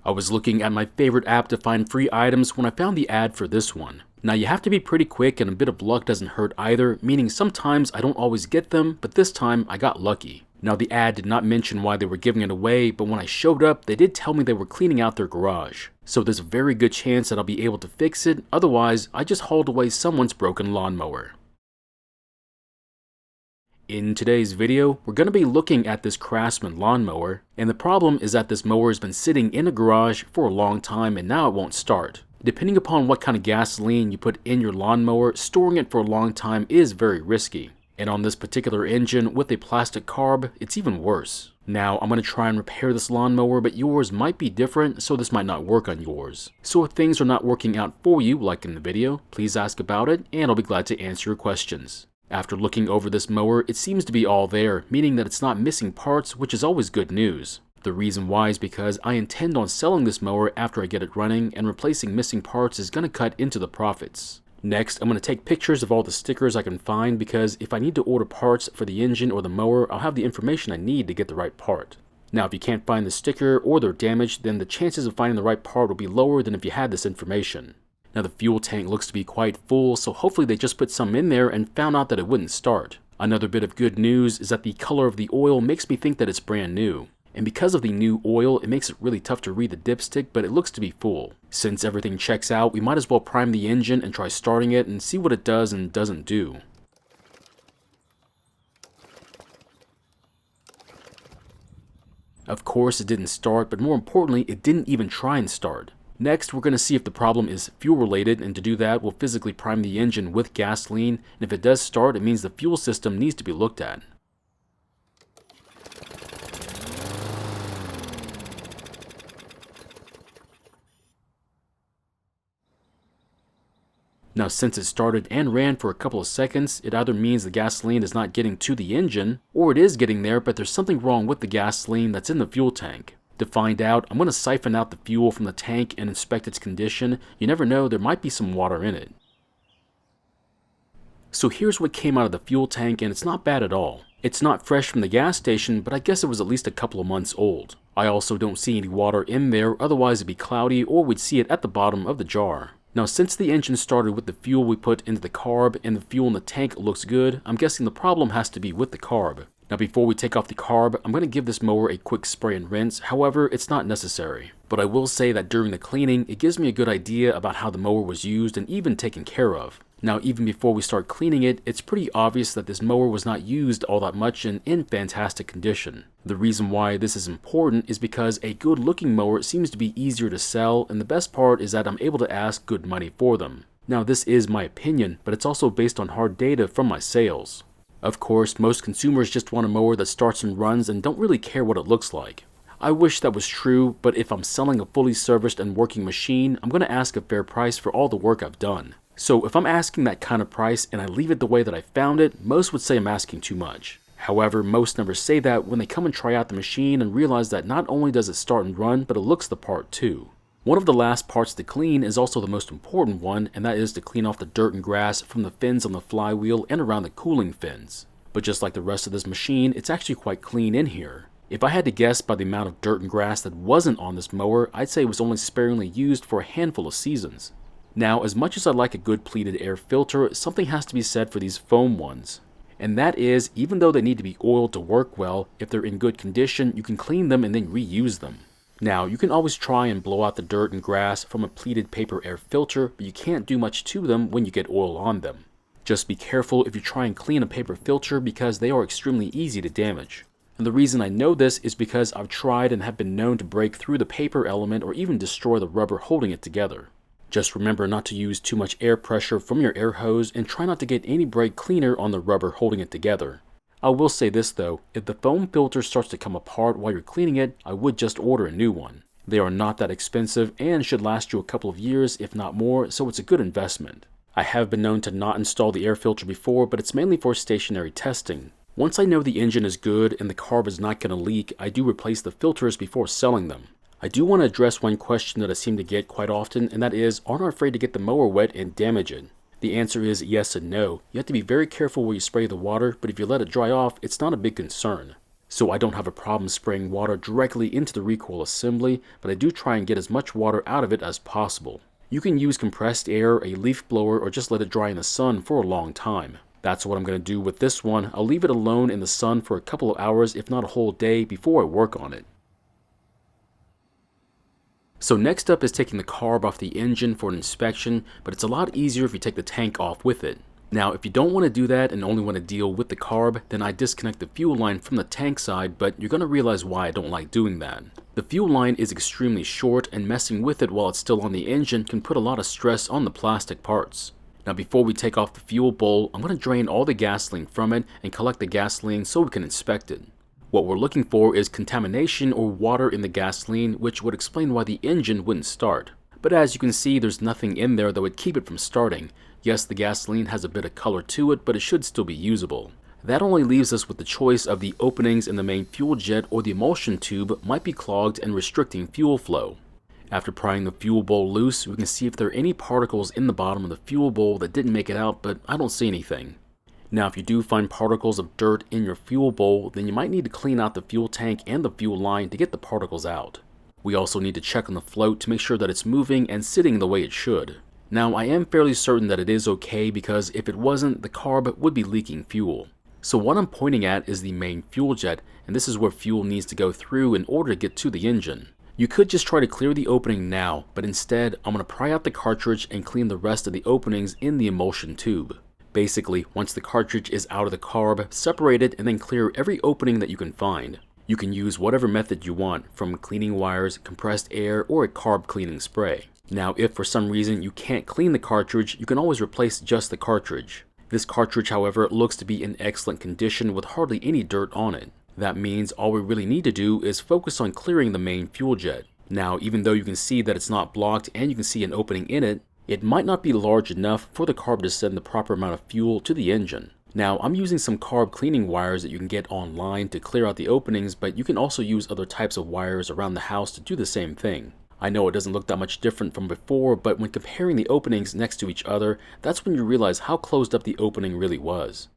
I was looking at my favorite app to find free items when I found the ad for this one. Now you have to be pretty quick and a bit of luck doesn't hurt either, meaning sometimes I don't always get them, but this time I got lucky. Now the ad did not mention why they were giving it away, but when I showed up, they did tell me they were cleaning out their garage. So there's a very good chance that I'll be able to fix it, otherwise I just hauled away someone's broken lawnmower. In today's video, we're going to be looking at this Craftsman lawnmower, and the problem is that this mower has been sitting in a garage for a long time and now it won't start. Depending upon what kind of gasoline you put in your lawnmower, storing it for a long time is very risky. And on this particular engine with a plastic carb, it's even worse. Now, I'm going to try and repair this lawnmower, but yours might be different, so this might not work on yours. So if things are not working out for you, like in the video, please ask about it, and I'll be glad to answer your questions. After looking over this mower, it seems to be all there, meaning that it's not missing parts, which is always good news. The reason why is because I intend on selling this mower after I get it running, and replacing missing parts is going to cut into the profits. Next, I'm going to take pictures of all the stickers I can find because if I need to order parts for the engine or the mower, I'll have the information I need to get the right part. Now, if you can't find the sticker or they're damaged, then the chances of finding the right part will be lower than if you had this information. Now, the fuel tank looks to be quite full, so hopefully they just put some in there and found out that it wouldn't start. Another bit of good news is that the color of the oil makes me think that it's brand new. And because of the new oil, it makes it really tough to read the dipstick, but it looks to be full. Since everything checks out, we might as well prime the engine and try starting it and see what it does and doesn't do. Of course, it didn't start, but more importantly, it didn't even try and start. Next, we're going to see if the problem is fuel related, and to do that, we'll physically prime the engine with gasoline, and if it does start, it means the fuel system needs to be looked at. Now, since it started and ran for a couple of seconds, it either means the gasoline is not getting to the engine, or it is getting there, but there's something wrong with the gasoline that's in the fuel tank. To find out, I'm going to siphon out the fuel from the tank and inspect its condition. You never know, there might be some water in it. So here's what came out of the fuel tank, and it's not bad at all. It's not fresh from the gas station, but I guess it was at least a couple of months old. I also don't see any water in there, otherwise it'd be cloudy, or we'd see it at the bottom of the jar. Now, since the engine started with the fuel we put into the carb and the fuel in the tank looks good, I'm guessing the problem has to be with the carb. Now, before we take off the carb, I'm going to give this mower a quick spray and rinse. However, it's not necessary. But I will say that during the cleaning, it gives me a good idea about how the mower was used and even taken care of. Now, even before we start cleaning it, it's pretty obvious that this mower was not used all that much and in fantastic condition. The reason why this is important is because a good looking mower seems to be easier to sell, and the best part is that I'm able to ask good money for them. Now, this is my opinion, but it's also based on hard data from my sales. Of course, most consumers just want a mower that starts and runs and don't really care what it looks like. I wish that was true, but if I'm selling a fully serviced and working machine, I'm going to ask a fair price for all the work I've done. So if I'm asking that kind of price and I leave it the way that I found it, most would say I'm asking too much. However, most never say that when they come and try out the machine and realize that not only does it start and run, but it looks the part too. One of the last parts to clean is also the most important one, and that is to clean off the dirt and grass from the fins on the flywheel and around the cooling fins. But just like the rest of this machine, it's actually quite clean in here. If I had to guess by the amount of dirt and grass that wasn't on this mower, I'd say it was only sparingly used for a handful of seasons. Now, as much as I like a good pleated air filter, something has to be said for these foam ones. And that is, even though they need to be oiled to work well, if they're in good condition, you can clean them and then reuse them. Now, you can always try and blow out the dirt and grass from a pleated paper air filter, but you can't do much to them when you get oil on them. Just be careful if you try and clean a paper filter because they are extremely easy to damage. And the reason I know this is because I've tried and have been known to break through the paper element or even destroy the rubber holding it together. Just remember not to use too much air pressure from your air hose and try not to get any brake cleaner on the rubber holding it together. I will say this though, if the foam filter starts to come apart while you're cleaning it, I would just order a new one. They are not that expensive and should last you a couple of years if not more, so it's a good investment. I have been known to not install the air filter before, but it's mainly for stationary testing. Once I know the engine is good and the carb is not going to leak, I do replace the filters before selling them. I do want to address one question that I seem to get quite often, and that is, aren't I afraid to get the mower wet and damage it? The answer is yes and no. You have to be very careful where you spray the water, but if you let it dry off, it's not a big concern. so I don't have a problem spraying water directly into the recoil assembly, but I do try and get as much water out of it as possible. You can use compressed air, a leaf blower, or just let it dry in the sun for a long time. That's what I'm going to do with this one. I'll leave it alone in the sun for a couple of hours, if not a whole day, before I work on it. So next up is taking the carb off the engine for an inspection, but it's a lot easier if you take the tank off with it. Now, if you don't want to do that and only want to deal with the carb, then I disconnect the fuel line from the tank side, but you're going to realize why I don't like doing that. The fuel line is extremely short, and messing with it while it's still on the engine can put a lot of stress on the plastic parts. Now, before we take off the fuel bowl, I'm going to drain all the gasoline from it and collect the gasoline so we can inspect it. What we're looking for is contamination or water in the gasoline, which would explain why the engine wouldn't start. But as you can see, there's nothing in there that would keep it from starting. Yes, the gasoline has a bit of color to it, but it should still be usable. That only leaves us with the choice of the openings in the main fuel jet or the emulsion tube might be clogged and restricting fuel flow. After prying the fuel bowl loose, we can see if there are any particles in the bottom of the fuel bowl that didn't make it out, but I don't see anything. Now, if you do find particles of dirt in your fuel bowl, then you might need to clean out the fuel tank and the fuel line to get the particles out. We also need to check on the float to make sure that it's moving and sitting the way it should. Now, I am fairly certain that it is okay because if it wasn't, the carb would be leaking fuel. So what I'm pointing at is the main fuel jet, and this is where fuel needs to go through in order to get to the engine. You could just try to clear the opening now, but instead, I'm going to pry out the cartridge and clean the rest of the openings in the emulsion tube. Basically, once the cartridge is out of the carb, separate it and then clear every opening that you can find. You can use whatever method you want, from cleaning wires, compressed air, or a carb cleaning spray. Now, if for some reason you can't clean the cartridge, you can always replace just the cartridge. This cartridge, however, looks to be in excellent condition with hardly any dirt on it. That means all we really need to do is focus on clearing the main fuel jet. Now, even though you can see that it's not blocked and you can see an opening in it, it might not be large enough for the carb to send the proper amount of fuel to the engine. Now, I'm using some carb cleaning wires that you can get online to clear out the openings, but you can also use other types of wires around the house to do the same thing. I know it doesn't look that much different from before, but when comparing the openings next to each other, that's when you realize how closed up the opening really was.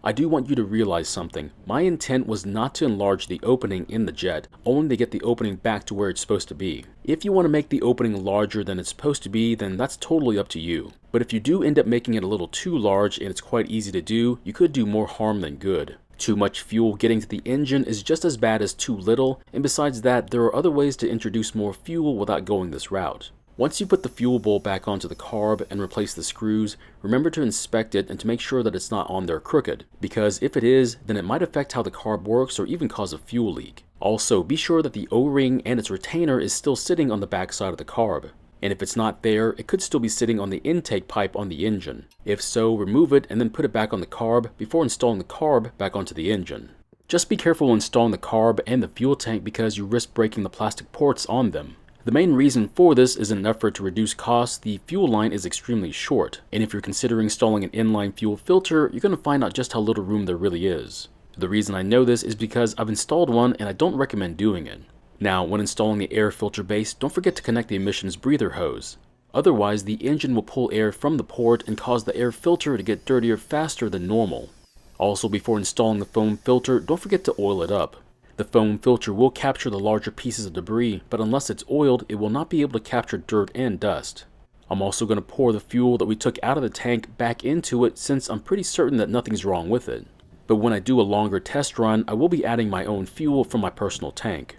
I do want you to realize something. My intent was not to enlarge the opening in the jet, only to get the opening back to where it's supposed to be. If you want to make the opening larger than it's supposed to be, then that's totally up to you. But if you do end up making it a little too large, and it's quite easy to do, you could do more harm than good. Too much fuel getting to the engine is just as bad as too little, and besides that, there are other ways to introduce more fuel without going this route. Once you put the fuel bowl back onto the carb and replace the screws, remember to inspect it and to make sure that it's not on there crooked, because if it is, then it might affect how the carb works or even cause a fuel leak. Also, be sure that the O-ring and its retainer is still sitting on the back side of the carb. And if it's not there, it could still be sitting on the intake pipe on the engine. If so, remove it and then put it back on the carb before installing the carb back onto the engine. Just be careful when installing the carb and the fuel tank because you risk breaking the plastic ports on them. The main reason for this is in an effort to reduce costs. The fuel line is extremely short, and if you're considering installing an inline fuel filter, you're going to find out just how little room there really is. The reason I know this is because I've installed one and I don't recommend doing it. Now, when installing the air filter base, don't forget to connect the emissions breather hose. Otherwise, the engine will pull air from the port and cause the air filter to get dirtier faster than normal. Also, before installing the foam filter, don't forget to oil it up. The foam filter will capture the larger pieces of debris, but unless it's oiled, it will not be able to capture dirt and dust. I'm also going to pour the fuel that we took out of the tank back into it since I'm pretty certain that nothing's wrong with it. But when I do a longer test run, I will be adding my own fuel from my personal tank.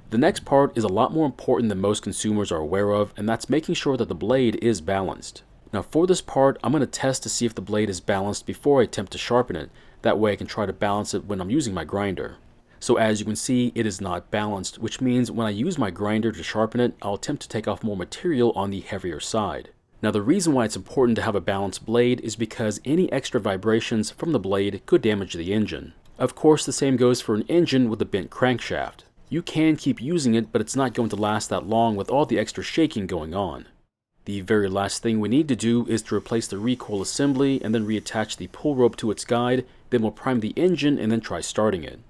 The next part is a lot more important than most consumers are aware of, and that's making sure that the blade is balanced. Now for this part, I'm going to test to see if the blade is balanced before I attempt to sharpen it. That way I can try to balance it when I'm using my grinder. So as you can see, it is not balanced, which means when I use my grinder to sharpen it, I'll attempt to take off more material on the heavier side. Now the reason why it's important to have a balanced blade is because any extra vibrations from the blade could damage the engine. Of course, the same goes for an engine with a bent crankshaft. You can keep using it, but it's not going to last that long with all the extra shaking going on. The very last thing we need to do is to replace the recoil assembly and then reattach the pull rope to its guide, then we'll prime the engine and then try starting it.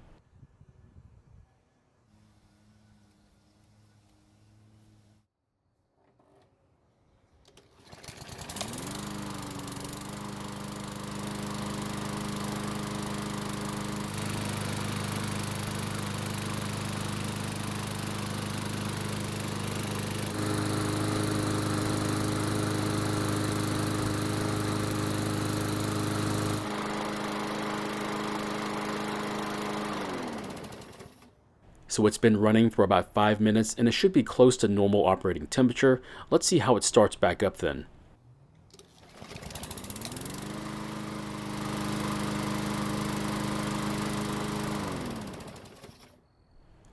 So it's been running for about 5 minutes and it should be close to normal operating temperature. Let's see how it starts back up then.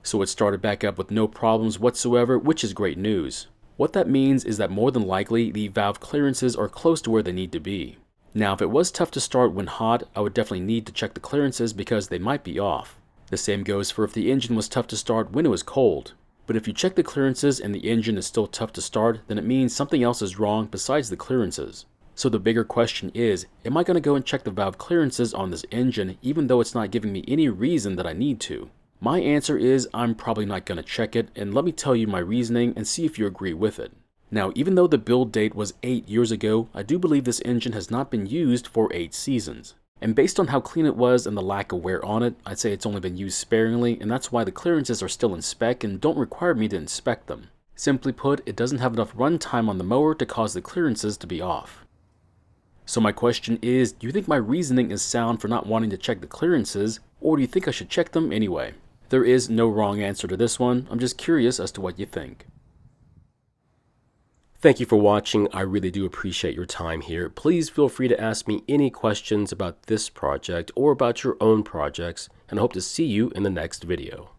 So it started back up with no problems whatsoever, which is great news. What that means is that more than likely the valve clearances are close to where they need to be. Now if it was tough to start when hot, I would definitely need to check the clearances because they might be off. The same goes for if the engine was tough to start when it was cold. But if you check the clearances and the engine is still tough to start, then it means something else is wrong besides the clearances. So the bigger question is, am I going to go and check the valve clearances on this engine even though it's not giving me any reason that I need to? My answer is I'm probably not going to check it, and let me tell you my reasoning and see if you agree with it. Now, even though the build date was 8 years ago, I do believe this engine has not been used for 8 seasons. And based on how clean it was and the lack of wear on it, I'd say it's only been used sparingly, and that's why the clearances are still in spec and don't require me to inspect them. Simply put, it doesn't have enough run time on the mower to cause the clearances to be off. So my question is, do you think my reasoning is sound for not wanting to check the clearances, or do you think I should check them anyway? There is no wrong answer to this one. I'm just curious as to what you think. Thank you for watching. I really do appreciate your time here. Please feel free to ask me any questions about this project or about your own projects, and I hope to see you in the next video.